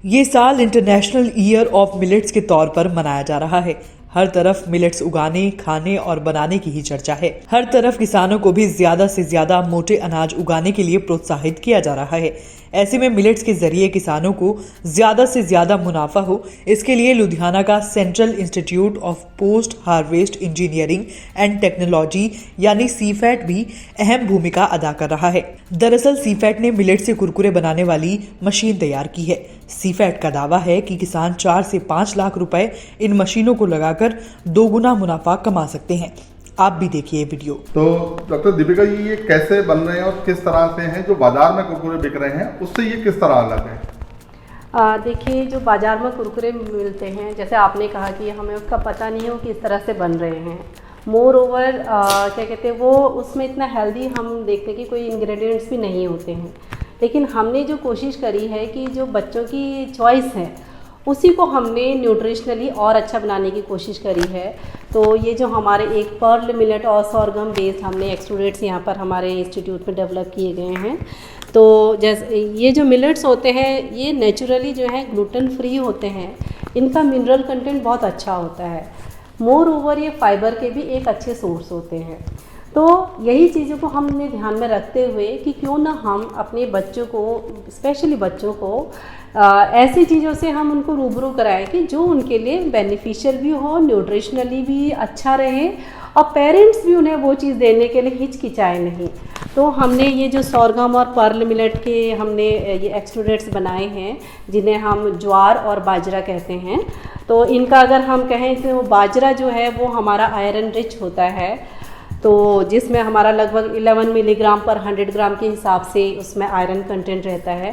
ये साल international year of millets के तौर पर मनाया जा रहा है। हर तरफ मिलेट्स उगाने, खाने और बनाने की ही चर्चा है। हर तरफ किसानों को भी ज्यादा से ज्यादा मोटे अनाज उगाने के लिए प्रोत्साहित किया जा रहा है। ऐसे में मिलेट्स के जरिए किसानों को ज्यादा से ज्यादा मुनाफा हो, इसके लिए लुधियाना का central institute of post harvest engineering and technology यानी सीफैट भी अहम भूमिका अदा कर रहा है। दरअसल सीफैट ने मिलेट से कुरकुरे बनाने वाली मशीन तैयार की है। सीफैट का दावा है कि किसान 4 से 5 लाख रुपए इन मशीनों को लगाकर 2 गुना मुनाफा कमा सकते हैं। आप भी देखिए वीडियो। तो डॉक्टर दीपिका जी, ये कैसे बन रहे हैं और किस तरह से हैं? जो बाजार में कुरकुरे बिक रहे हैं उससे ये किस तरह अलग है? देखिए, जो बाजार में कुरकुरे मिलते हैं, जैसे आपने कहा कि हमें उसका पता नहीं है वो किस तरह से बन रहे हैं। मोर ओवर क्या कहते हैं, वो उसमें इतना हेल्दी हम देखते हैं कि कोई इंग्रेडिएंट्स भी नहीं होते हैं। लेकिन हमने जो कोशिश करी है कि जो बच्चों की चॉइस है उसी को हमने न्यूट्रिशनली और अच्छा बनाने की कोशिश करी है। तो ये जो हमारे एक पर्ल मिलेट और सॉर्गम बेस्ड हमने एक्सट्रूडेट्स यहाँ पर हमारे इंस्टीट्यूट में डेवलप किए गए हैं। तो जैसे ये जो मिलेट्स होते हैं ये नेचुरली जो है ग्लूटेन फ्री होते हैं। इनका मिनरल कंटेंट बहुत अच्छा होता है। मोर ओवर ये फाइबर के भी एक अच्छे सोर्स होते हैं। तो यही चीज़ों को हमने ध्यान में रखते हुए कि क्यों ना हम अपने बच्चों को, स्पेशली बच्चों को ऐसी चीज़ों से हम उनको रूबरू कराएं कि जो उनके लिए बेनिफिशियल भी हो, न्यूट्रिशनली भी अच्छा रहे और पेरेंट्स भी उन्हें वो चीज़ देने के लिए हिचकिचाए नहीं। तो हमने ये जो सॉर्गम और पर्ल मिलेट के हमने ये एक्सट्रूडेट्स बनाए हैं जिन्हें हम ज्वार और बाजरा कहते हैं। तो इनका अगर हम कहें तो बाजरा जो है वो हमारा आयरन रिच होता है, तो जिसमें हमारा लगभग 11 मिलीग्राम पर 100 ग्राम के हिसाब से उसमें आयरन कंटेंट रहता है।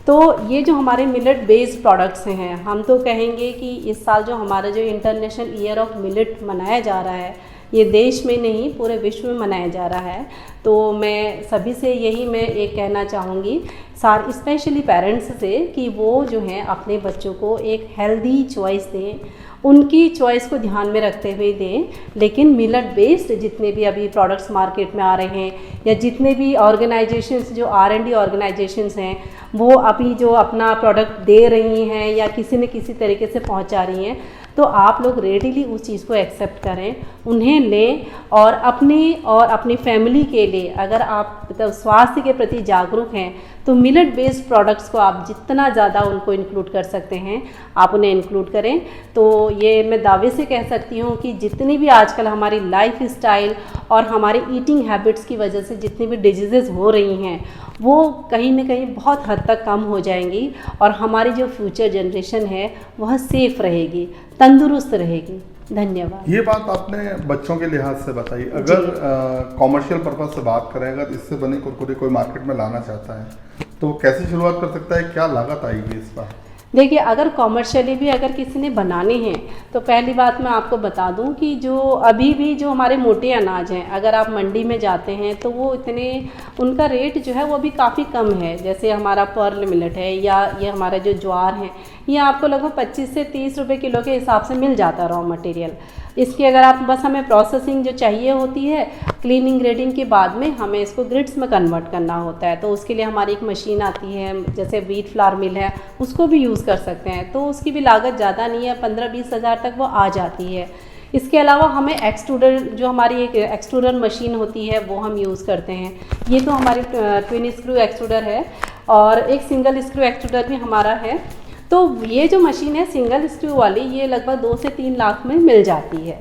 तो ये जो हमारे मिलेट बेस्ड प्रोडक्ट्स हैं, हम तो कहेंगे कि इस साल जो हमारा जो इंटरनेशनल ईयर ऑफ मिलेट मनाया जा रहा है, ये देश में नहीं पूरे विश्व में मनाया जा रहा है। तो मैं सभी से यही मैं एक कहना चाहूँगी, स्पेशली पेरेंट्स से, कि वो जो हैं अपने बच्चों को एक हेल्दी चॉइस दें, उनकी चॉइस को ध्यान में रखते हुए दें। लेकिन मिलेट बेस्ड जितने भी अभी प्रोडक्ट्स मार्केट में आ रहे हैं या जितने भी ऑर्गेनाइजेशंस जो R&D ऑर्गेनाइजेशंस हैं वो अभी जो अपना प्रोडक्ट दे रही हैं या किसी न किसी तरीके से पहुंचा रही हैं, तो आप लोग रेडीली उस चीज़ को एक्सेप्ट करें, उन्हें लें और अपनी फैमिली के लिए अगर आप स्वास्थ्य के प्रति जागरूक हैं तो मिलेट बेस्ड प्रोडक्ट्स को आप जितना ज़्यादा उनको इंक्लूड कर सकते हैं आप उन्हें इंक्लूड करें। तो ये मैं दावे से कह सकती हूँ कि जितनी भी आजकल हमारी लाइफ स्टाइल और हमारी ईटिंग हैबिट्स की वजह से जितनी भी डिजीज़ेज़ हो रही हैं वो कहीं ना कहीं बहुत हद तक कम हो जाएंगी और हमारी जो फ्यूचर जनरेशन है वह सेफ रहेगी, तंदुरुस्त रहेगी। धन्यवाद। ये बात आपने बच्चों के लिहाज से बताई। अगर कॉमर्शियल पर्पज से बात करें, अगर इससे बने कुरकुरे कोई मार्केट में लाना चाहता है तो कैसे शुरुआत कर सकता है? क्या लागत आएगी इस पर? देखिए, अगर कॉमर्शियली भी अगर किसी ने बनाने हैं तो पहली बात मैं आपको बता दूं कि जो अभी भी जो हमारे मोटे अनाज हैं, अगर आप मंडी में जाते हैं तो वो इतने, उनका रेट जो है वो अभी काफ़ी कम है। जैसे हमारा पर्ल मिलेट है या ये हमारा जो ज्वार है, ये आपको लगभग 25 से 30 रुपये किलो के हिसाब से मिल जाता रॉ मटेरियल। इसकी अगर आप बस हमें प्रोसेसिंग जो चाहिए होती है, क्लीनिंग ग्रेडिंग के बाद में हमें इसको ग्रिड्स में कन्वर्ट करना होता है। तो उसके लिए हमारी एक मशीन आती है, जैसे व्हीट फ्लावर मिल है, उसको भी यूज़ कर सकते हैं। तो उसकी भी लागत ज़्यादा नहीं है, 15-20 हज़ार तक वो आ जाती है। इसके अलावा हमें एक्सट्रूडर, जो हमारी एक एक्सट्रूडर मशीन होती है वो हम यूज़ करते हैं। ये तो हमारी ट्विन स्क्रू एक्सट्रूडर है और एक सिंगल स्क्रू एक्सट्रूडर भी हमारा है। तो ये जो मशीन है सिंगल स्क्रू वाली, ये लगभग 2 से 3 लाख में मिल जाती है।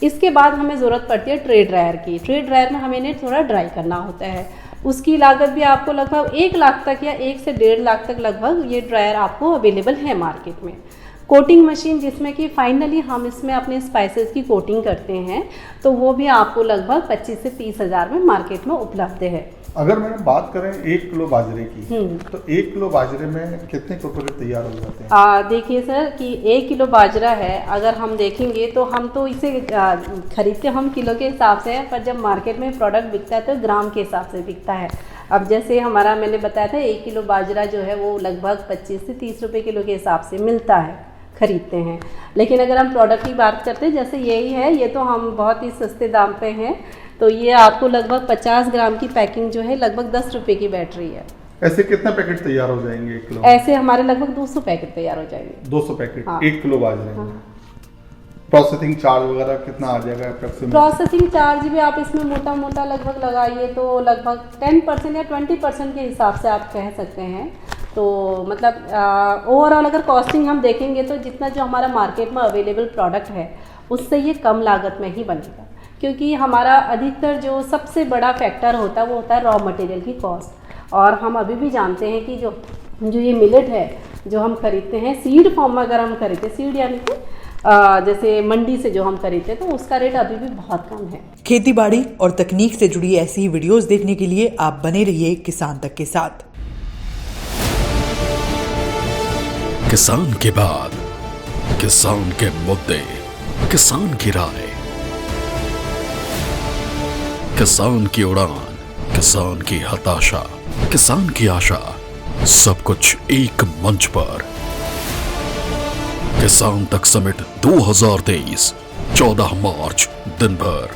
इसके बाद हमें ज़रूरत पड़ती है ट्रे ड्रायर की। ट्रे ड्रायर में हमें इन्हें थोड़ा ड्राई करना होता है। उसकी लागत भी आपको लगभग 1 लाख तक या 1 से 1.5 लाख तक लगभग ये ड्रायर आपको अवेलेबल है मार्केट में। कोटिंग मशीन, जिसमें कि फाइनली हम इसमें अपने स्पाइसेस की कोटिंग करते हैं, तो वो भी आपको लगभग 25 से 30 हज़ार में मार्केट में उपलब्ध है। अगर मैंने बात करें 1 किलो बाजरे की, तो 1 किलो बाजरे में कितने कुरकुरे तैयार हो जाते हैं? देखिए सर कि 1 किलो बाजरा है, अगर हम देखेंगे तो हम तो इसे खरीदते हम किलो के हिसाब से हैं, पर जब मार्केट में प्रोडक्ट बिकता है तो ग्राम के हिसाब से बिकता है। अब जैसे हमारा, मैंने बताया था 1 किलो बाजरा जो है वो लगभग 25 से 30 रुपये किलो के हिसाब से मिलता है, खरीदते हैं। लेकिन अगर हम प्रोडक्ट की बात करते हैं, जैसे यही है, ये तो हम बहुत ही सस्ते दाम पे हैं। तो ये आपको लगभग 50 ग्राम की पैकिंग जो है लगभग 10 रुपये की बैटरी है। ऐसे कितने पैकेट तैयार हो जाएंगे 1 किलो? ऐसे हमारे लगभग 200 पैकेट तैयार हो जाएंगे। 200 पैकेट हाँ। 1 किलो बाजरे में। हाँ। प्रोसेसिंग चार्ज वगैरह कितना आ जाएगा अप्रॉक्सीमेट? प्रोसेसिंग चार्ज भी आप इसमें मोटा मोटा लगभग लगाइए तो लगभग 10% या 20% के हिसाब से आप कह सकते हैं। तो मतलब ओवरऑल अगर कॉस्टिंग हम देखेंगे तो जितना जो हमारा मार्केट में अवेलेबल प्रोडक्ट है उससे ये कम लागत में ही बनेगा, क्योंकि हमारा अधिकतर जो सबसे बड़ा फैक्टर होता है वो होता है रॉ मटेरियल की कॉस्ट। और हम अभी भी जानते हैं कि जो ये मिलेट है जो हम खरीदते हैं सीड फॉर्म में, अगर हम खरीदते सीड यानी कि जैसे मंडी से जो हम खरीदते हैं तो उसका रेट अभी भी बहुत कम है। खेती बाड़ी और तकनीक से जुड़ी ऐसी ही वीडियोस देखने के लिए आप बने रहिए किसान तक के साथ। किसान के बाद किसान के मुद्दे, किसान की राय, किसान की उड़ान, किसान की हताशा, किसान की आशा, सब कुछ एक मंच पर। किसान तक समिट 2023 14 मार्च दिन भर